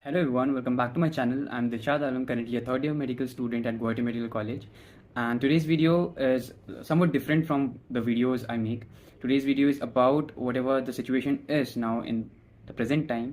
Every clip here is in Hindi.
Hello everyone, welcome back to my channel. I'm Dilshad Alam, currently a third year medical student at Guwahati Medical College. And today's video is somewhat different from the videos I make. Today's video is about whatever the situation is now in the present time,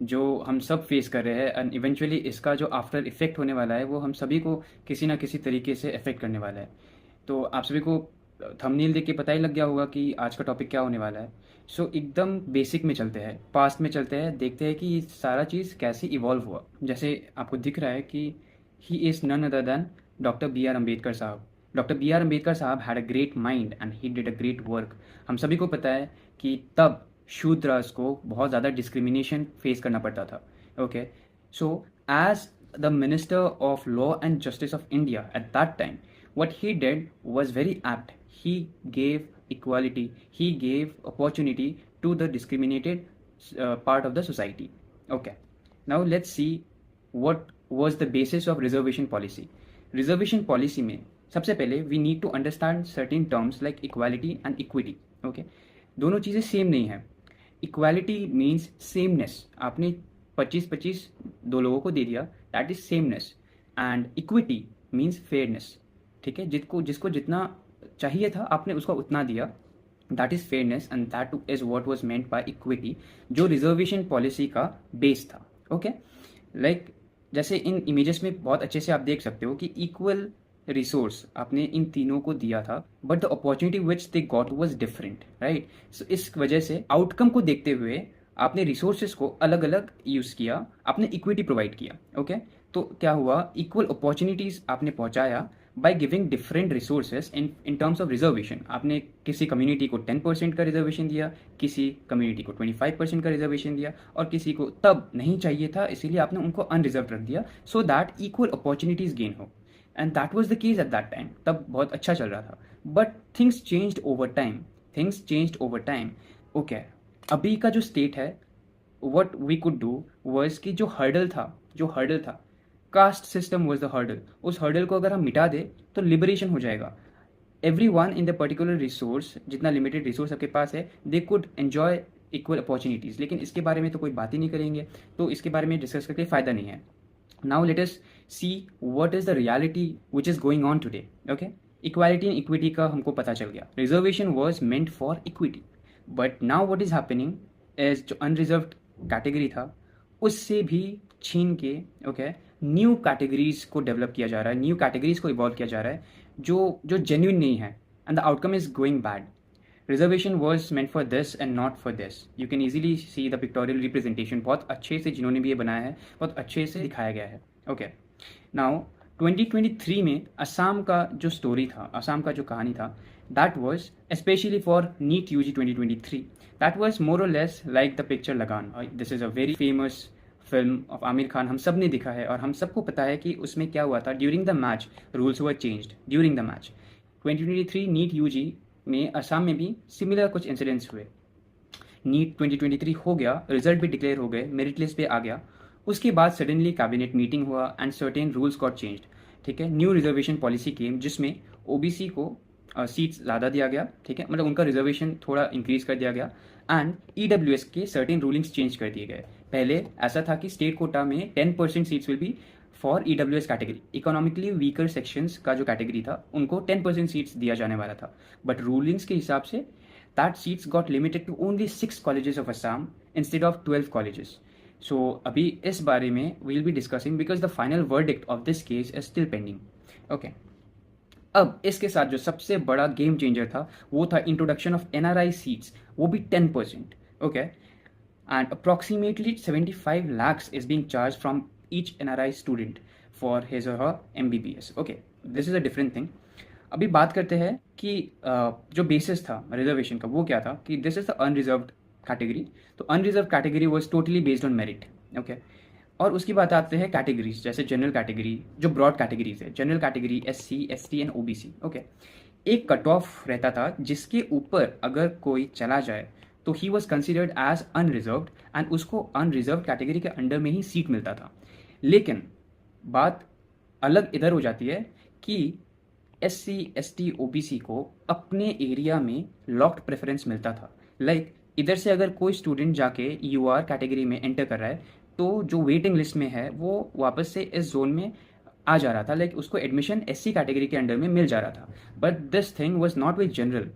जो हम सब फेस कर रहे हैं एंड इवेंचुअली इसका जो आफ्टर इफेक्ट होने वाला है वो हम सभी को किसी ना किसी तरीके से इफेक्ट करने वाला है. तो आप सभी को थंबनेल देख के पता ही लग गया होगा कि आज का टॉपिक क्या होने वाला है. सो एकदम बेसिक में चलते हैं, पास्ट में चलते हैं, देखते हैं कि ये सारा चीज़ कैसे इवॉल्व हुआ. जैसे आपको दिख रहा है कि he is none other than doctor B R Ambedkar sahab. Doctor B R Ambedkar sahab had a great mind and he did a great work. हम सभी को पता है कि तब शूद्रास को बहुत ज़्यादा डिस्क्रिमिनेशन फेस करना पड़ता था. Okay, so as the minister of law and justice of India at that time, what he did was very apt. He gave equality, he gave opportunity to the discriminated part of the society. Okay, now let's see what was the basis of reservation policy. Reservation policy में सबसे पहले we need to understand certain terms like equality and equity. Okay, दोनों चीज़ें सेम नहीं है. Equality means sameness. आपने 25-25 दो लोगों को दे दिया, that is sameness. And equity means fairness. ठीक है, जिसको जिसको जितना चाहिए था आपने उसको उतना दिया, that is fairness and that is what was meant by equity, जो रिजर्वेशन पॉलिसी का बेस था. ओके, लाइक जैसे इन इमेजेस में बहुत अच्छे से आप देख सकते हो कि इक्वल रिसोर्स आपने इन तीनों को दिया था, but the opportunity which they got was different, right. So इस वजह से आउटकम को देखते हुए आपने रिसोर्सेज को अलग अलग यूज़ किया, आपने इक्विटी प्रोवाइड किया. ओके, तो क्या हुआ, इक्वल अपॉर्चुनिटीज़ आपने पहुंचाया by giving different resources in terms of reservation. आपने किसी कम्युनिटी को 10% का रिजर्वेशन दिया, किसी कम्युनिटी को 25% का रिजर्वेशन दिया, और किसी को तब नहीं चाहिए था इसीलिए आपने उनको अनरिजर्व रख दिया, so that equal opportunities gain हो. And that was the case at that time. तब बहुत अच्छा चल रहा था, but things changed over time. Things changed over time. Okay, अभी का जो स्टेट है, what we could do was कि जो हर्डल था, caste system was the hurdle. उस हर्डल को अगर हम मिटा दे तो लिबरेशन हो जाएगा. Every one in the particular resource, जितना लिमिटेड रिसोर्स आपके पास है, they could enjoy equal opportunities. लेकिन इसके बारे में तो कोई बात ही नहीं करेंगे, तो इसके बारे में डिस्कस करके फ़ायदा नहीं है. Now let us see what is the reality which is going on today. Okay, equality and equity का हमको पता चल गया. Reservation was meant for equity, but now what is happening is जो अनरिजर्व्ड कैटेगरी था उससे भी छीन के ओके न्यू कैटेगरीज को डेवलप किया जा रहा है, न्यू कैटेगरीज को इवॉल्व किया जा रहा है जो जो जेन्युइन नहीं है, and the outcome is going bad. Reservation was meant for this and not for this. You can easily see the pictorial representation. बहुत अच्छे से जिन्होंने भी ये बनाया है, बहुत अच्छे से दिखाया गया है. ओके, नाउ 2023 में असम का जो स्टोरी था, असम का जो कहानी था, that was specially for NEET UG 2023. That was more or less like the picture Lagaan. This is a very famous film of Aamir Khan. हम सब ने देखा है और हम सबको पता है कि उसमें क्या हुआ था. During the match rules were changed. During the match 2023 NEET UG में असम में भी सिमिलर कुछ इंसिडेंट्स हुए. नीट 2023 हो गया, रिजल्ट भी डिक्लेयर हो गए, मेरिट लिस्ट पे आ गया. उसके बाद सडनली कैबिनेट मीटिंग हुआ and certain rules got changed. ठीक है, न्यू रिजर्वेशन पॉलिसी केम जिसमें ओबीसी को सीट्स ज़्यादा दिया गया. ठीक है, मतलब उनका रिजर्वेशन थोड़ा इंक्रीज कर दिया गया, एंड ईडब्ल्यूएस के सर्टेन रूलिंग्स चेंज कर दिए गए. पहले ऐसा था कि स्टेट कोटा में 10% seats will be for EWS category. Economically weaker sections का जो कैटेगरी था उनको 10% सीट्स दिया जाने वाला था, बट रूलिंग्स के हिसाब से that seats got limited to only 6 colleges of Assam instead of 12 colleges. So अभी इस बारे में we will be discussing because the final verdict of this case is still pending. Okay, अब इसके साथ जो सबसे बड़ा गेम चेंजर था वो था इंट्रोडक्शन ऑफ एनआरआई सीट्स, वो भी 10%. Okay, and approximately 75 lakhs is being charged from each NRI student for his or her MBBS. Okay, this is a different thing. अभी बात करते हैं कि जो बेसिस था रिजर्वेशन का वो क्या था, कि this is the unreserved category. तो unreserve category was totally based on merit. Okay, और उसकी बात आते हैं कैटेगरीज, जैसे जनरल कैटेगरी, जो ब्रॉड कैटेगरीज है, general category, SC, ST and OBC. Okay, एक कट ऑफ रहता था जिसके ऊपर अगर कोई चला जाए तो ही was considered as unreserved and उसको अनरिजर्व कैटेगरी के अंडर में ही सीट मिलता था. लेकिन बात अलग इधर हो जाती है कि एससी, एसटी, ओबीसी को अपने एरिया में लॉक्ड प्रेफरेंस मिलता था. लाइक इधर से अगर कोई स्टूडेंट जाके यूआर कैटेगरी में एंटर कर रहा है तो जो वेटिंग लिस्ट में है वो वापस से इस जोन में आ जा रहा था, लाइक उसको एडमिशन एससी कैटेगरी के अंडर में मिल जा रहा था. But this thing was not with general.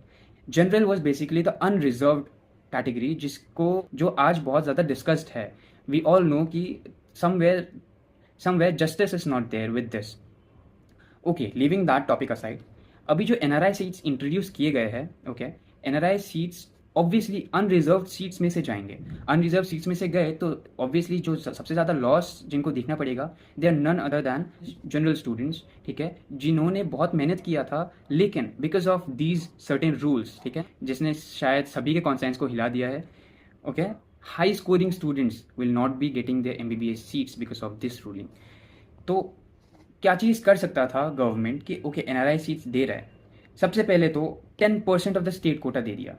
General was basically the unreserved category, जिसको जो आज बहुत ज़्यादा डिस्कस्ड है. वी ऑल नो कि somewhere justice is not there with this. Okay, living that topic aside, अभी जो एनआरआई सीट्स इंट्रोड्यूस किए गए हैं, okay, NRI seats obviously unreserved seats में से जाएंगे. अनरिजर्व सीट्स में से गए तो ऑब्वियसली जो सबसे ज़्यादा लॉस जिनको देखना पड़ेगा, they are none other than general students, ठीक है, जिन्होंने बहुत मेहनत किया था, लेकिन because of these certain rules, ठीक है, जिसने शायद सभी के कॉन्सेंस को हिला दिया है. Okay, high scoring students will not be getting their MBBS seats because of this ruling. तो क्या चीज़ कर सकता था गवर्नमेंट कि ओके एनआरआई सीट्स दे रहा है. सबसे पहले तो 10% ऑफ द स्टेट कोटा दे दिया.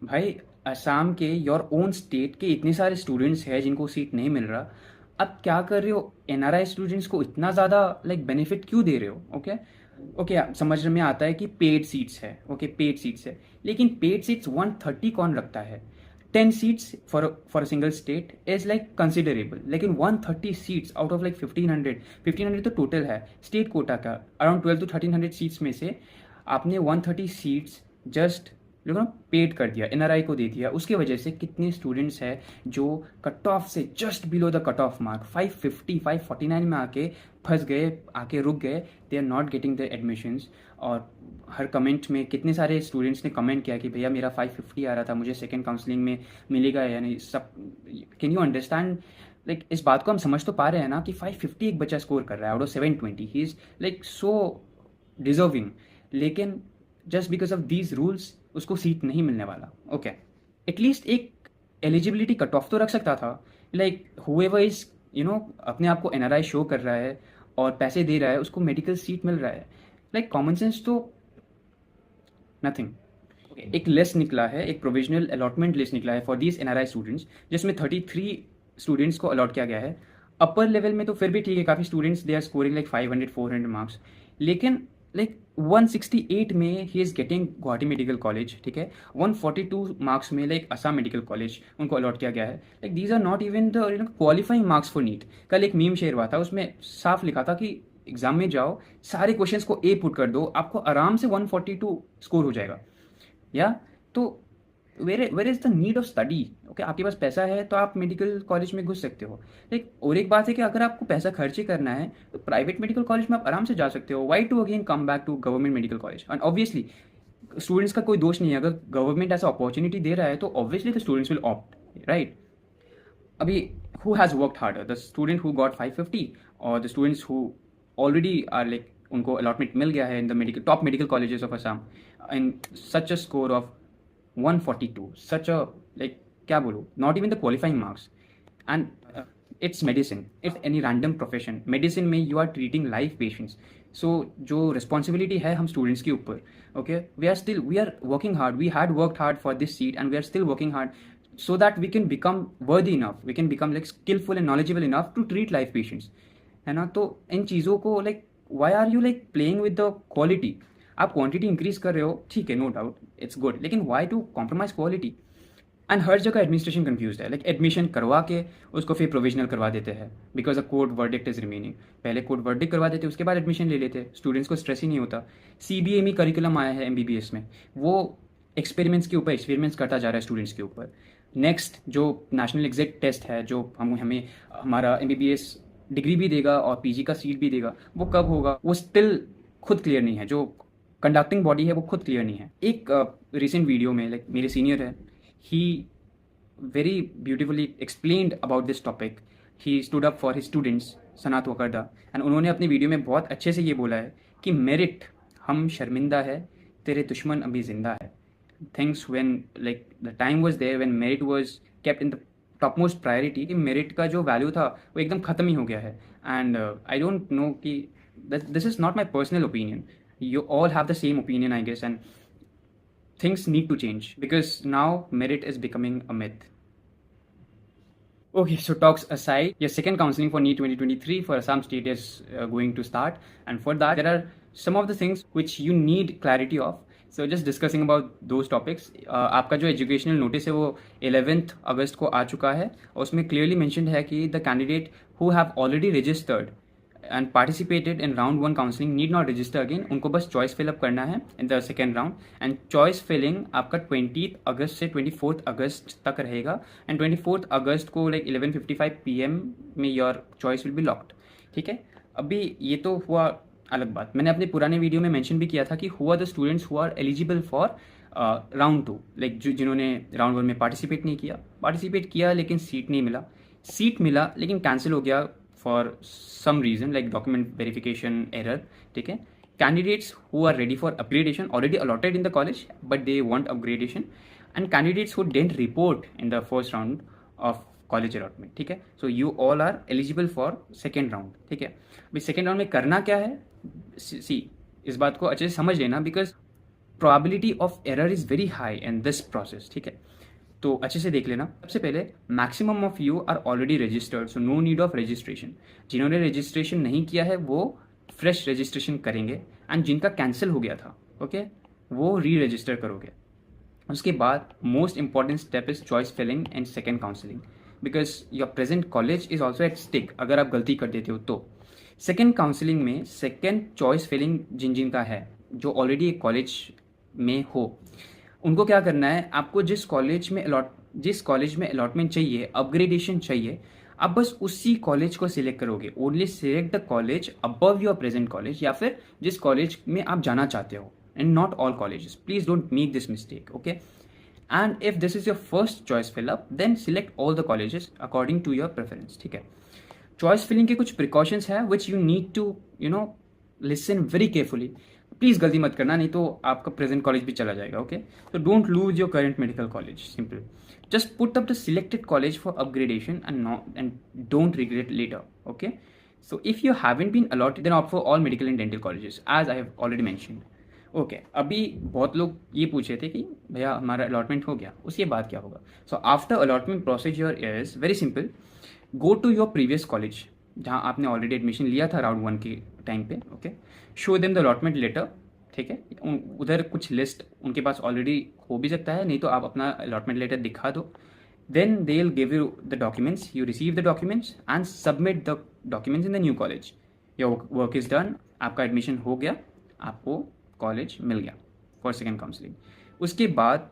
भाई, असम के योर ओन स्टेट के इतने सारे स्टूडेंट्स हैं जिनको सीट नहीं मिल रहा. अब क्या कर रहे हो, एनआरआई स्टूडेंट्स को इतना ज़्यादा लाइक बेनिफिट क्यों दे रहे हो. ओके ओके, समझ में आता है कि पेड सीट्स है. ओके, पेड सीट्स है, लेकिन पेड सीट्स 130 कौन रखता है. 10 seats for a single state is like considerable, लेकिन 130 seats out of like 1500 तो टोटल है स्टेट कोटा का. अराउंड 12 to 1300 सीट्स में से आपने 130 सीट्स जस्ट पेड कर दिया, एनआरआई को दे दिया. उसकी वजह से कितने स्टूडेंट्स हैं जो कट ऑफ से just below the cut off mark 550 549 में आके फंस गए, आके रुक गए. They are not getting the admissions. और हर कमेंट में कितने सारे स्टूडेंट्स ने कमेंट किया कि भैया मेरा 550 आ रहा था, मुझे सेकेंड काउंसलिंग में मिलेगा या नहीं. सब कैन यू अंडरस्टैंड, लाइक इस बात को हम समझ तो पा रहे हैं ना कि 550 एक बच्चा स्कोर कर रहा है out of 720. He is like so deserving, लेकिन just because of these rules उसको सीट नहीं मिलने वाला. ओके, एटलीस्ट एक एलिजिबिलिटी कट ऑफ तो रख सकता था. लाइक हुएवर इज अपने आप को एनआरआई शो कर रहा है और पैसे दे रहा है, उसको मेडिकल सीट मिल रहा है. लाइक कॉमन सेंस तो नथिंग. एक लिस्ट निकला है, एक प्रोविजनल अलॉटमेंट लिस्ट निकला है फॉर दीज एनआरआई स्टूडेंट्स, जिसमें 33 स्टूडेंट्स को अलॉट किया गया है. अपर लेवल में तो फिर भी ठीक है, काफ़ी students they are scoring like 500-400 marks, लेकिन लाइक 168 में ही is getting Guwahati medical college, ठीक है. 142 मार्क्स में लाइक असम मेडिकल कॉलेज उनको अलॉट किया गया है. Like these are not even the qualifying marks for NEET. कल एक मीम शेयर हुआ था, उसमें साफ लिखा था कि एग्जाम में जाओ, सारे क्वेश्चंस को ए पुट कर दो, आपको आराम से 142 स्कोर हो जाएगा. या तो where is the need of study. Okay, आपके पास पैसा है तो आप मेडिकल कॉलेज में घुस सकते हो. लाइक और एक बात है कि अगर आपको पैसा खर्च ही करना है तो प्राइवेट मेडिकल कॉलेज में आप आराम से जा सकते हो. Why to again come back to government medical college. And obviously students का कोई दोष नहीं है, अगर गवर्नमेंट ऐसा अपॉर्चुनिटी दे रहा है तो obviously the students will opt, right. अभी who has worked harder, the student who got 550 और the students who already are like उनको अलॉटमेंट मिल गया है in the medical top medical colleges of Assam in such a score of 142, such a like क्या बोलो, not even the qualifying marks. And it's medicine, it's any random profession. Medicine में you are treating life patients, सो जो रिस्पॉन्सिबिलिटी है हम स्टूडेंट्स के ऊपर. Okay, we are working hard, we had worked hard for this seat and we are still working hard so that we can become worthy enough, we can become like skillful and knowledgeable enough to treat life patients, है ना. तो इन चीज़ों को like why are you like playing with the quality. आप क्वांटिटी इंक्रीज कर रहे हो, ठीक है, नो डाउट इट्स गुड, लेकिन why to compromise quality. And हर जगह एडमिनिस्ट्रेशन कंफ्यूज है, लाइक एडमिशन करवा के उसको फिर प्रोविजनल करवा देते हैं because a court verdict is remaining. पहले कोर्ट वर्डिक्ट करवा देते, उसके बाद एडमिशन ले लेते, स्टूडेंट्स को स्ट्रेस ही नहीं होता. CBME करिकुलम आया है MBBS में, वो एक्सपेरिमेंट्स के ऊपर एक्सपेरिमेंट्स करता जा रहा है स्टूडेंट्स के ऊपर. नेक्स्ट जो नेशनल एग्जिट टेस्ट है, जो हमें हमारा MBBS डिग्री भी देगा और PG का सीट भी देगा, वो कब होगा वो स्टिल खुद क्लियर नहीं है. जो कंडक्टिंग बॉडी है वो खुद क्लियर नहीं है. एक रिसेंट वीडियो में लाइक मेरे सीनियर है, he very beautifully explained about this topic. He stood up for his students, Sanat Vakarda, and उन्होंने अपने वीडियो में बहुत अच्छे से ये बोला है कि मेरिट हम शर्मिंदा है, तेरे दुश्मन अभी जिंदा है. Things when like the time was there when merit was kept in the topmost priority, कि merit का जो value था वो एकदम ख़त्म ही हो गया है. And I don't know कि this is not my personal opinion. You all have the same opinion, I guess, and things need to change because now merit is becoming a myth. Okay, so talks aside, your second counseling for NEET 2023 for Assam State is going to start, and for that there are some of the things which you need clarity of. So just discussing about those topics. आपका जो एजुकेशनल नोटिस है वो 11 अगस्त को आ चुका है और उसमें क्लियरली मैंशनड है कि the candidate who have already registered and participated in round 1 counselling need not register again. उनको बस चॉइस फिलअप करना है in the second round, and choice filling आपका 20 अगस्त से 24 अगस्त तक रहेगा, एंड 24 अगस्त को लाइक 11:55 PM में your choice will be locked. ठीक है, अभी ये तो हुआ अलग बात। मैंने अपने पुराने वीडियो में मेंशन भी किया था कि who are the students who are eligible for round 2, like जिन्होंने राउंड 1 में पार्टिसिपेट किया लेकिन सीट नहीं मिला, सीट मिला लेकिन कैंसिल हो गया for some reason like document verification error. ठीक है, candidates who are ready for upgradation already allotted in the college but they want upgradation, and candidates who didn't report in the first round of college allotment. ठीक है, so you all are eligible for second round. ठीक है, अभी सेकेंड राउंड में करना क्या है, सी इस बात को अच्छे से समझ लेना, because probability of error is very high in this process. ठीक है, तो अच्छे से देख लेना। सबसे पहले maximum of you are already registered, so no need of registration. जिन्होंने रजिस्ट्रेशन नहीं किया है वो फ्रेश रजिस्ट्रेशन करेंगे, एंड जिनका कैंसिल हो गया था ओके वो री रजिस्टर करोगे। उसके बाद most important step is choice filling and second counselling, because your present college is also at stake अगर आप गलती कर देते हो तो। सेकेंड काउंसलिंग में सेकेंड चॉइस फिलिंग जिन का है जो ऑलरेडी एक कॉलेज में हो, उनको क्या करना है, आपको जिस कॉलेज में अलॉटमेंट चाहिए, अपग्रेडेशन चाहिए, आप बस उसी कॉलेज को सिलेक्ट करोगे। Only select the college above your present college, या फिर जिस कॉलेज में आप जाना चाहते हो, and not all colleges. Please don't make this mistake okay. And if this is your first choice fill up then select all the colleges according to your preference. ठीक है, चॉइस फिलिंग के कुछ प्रिकॉशंस है which you need to listen very carefully. Please गलती मत करना, नहीं तो आपका प्रेजेंट कॉलेज भी चला जाएगा ओके। तो don't lose your current medical college, simple just put up the selected college for upgradation and don't regret later okay. So if you haven't been allotted then opt for all medical and dental colleges as I have already mentioned okay. अभी बहुत लोग ये पूछे थे कि भैया हमारा अलॉटमेंट हो गया, उसके बाद क्या होगा। So after allotment procedure is very simple, go to your previous college जहाँ आपने ऑलरेडी एडमिशन लिया था राउंड 1 के टाइम पे okay. Show them the allotment letter. ठीक है, उधर कुछ लिस्ट उनके पास ऑलरेडी हो भी सकता है, नहीं तो आप अपना अलॉटमेंट लेटर दिखा दो। Then they will give you the documents, you receive the documents and submit the documents in the new college. Your work is done, आपका एडमिशन हो गया, आपको कॉलेज मिल गया फॉर सेकेंड काउंसलिंग। उसके बाद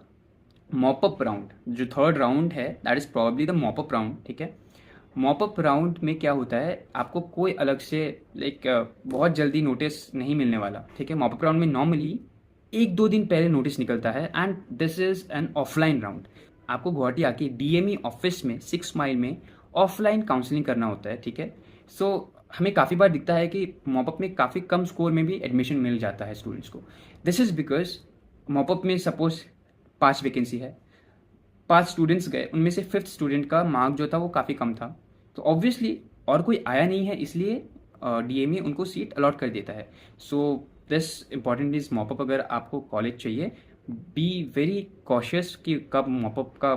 मॉपअप राउंड, जो थर्ड राउंड है that is probably the mop up round. ठीक है, मॉपअप राउंड में क्या होता है, आपको कोई अलग से लाइक बहुत जल्दी नोटिस नहीं मिलने वाला। ठीक है, मॉपअप राउंड में नॉर्मली 1-2 दिन पहले नोटिस निकलता है, and this is an offline round. आपको गुवाहाटी आके DME ऑफिस में 6 माइल में ऑफलाइन काउंसलिंग करना होता है। ठीक है, सो हमें काफ़ी बार दिखता है कि मॉपअप में काफ़ी कम स्कोर में भी एडमिशन मिल जाता है स्टूडेंट्स को। दिस इज़ बिकॉज मॉपअप में सपोज 5 वैकेंसी है, 5 स्टूडेंट्स गए, उनमें से 5th स्टूडेंट का मार्क जो था वो काफ़ी कम था, तो ऑब्वियसली और कोई आया नहीं है, इसलिए DME उनको सीट अलॉट कर देता है। So this important is mop up. अगर आपको कॉलेज चाहिए, बी वेरी कॉशियस कि कब मॉपअप का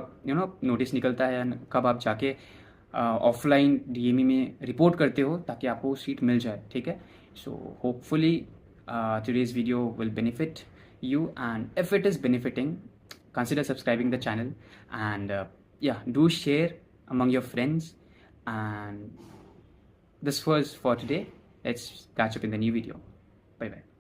नोटिस निकलता है, कब आप जाके ऑफलाइन DME में रिपोर्ट करते हो ताकि आपको सीट मिल जाए। ठीक है, so hopefully today's video will benefit you, and if it is benefiting, consider subscribing the channel, and yeah, do share among your friends. And this was for today. Let's catch up in the new video. Bye bye.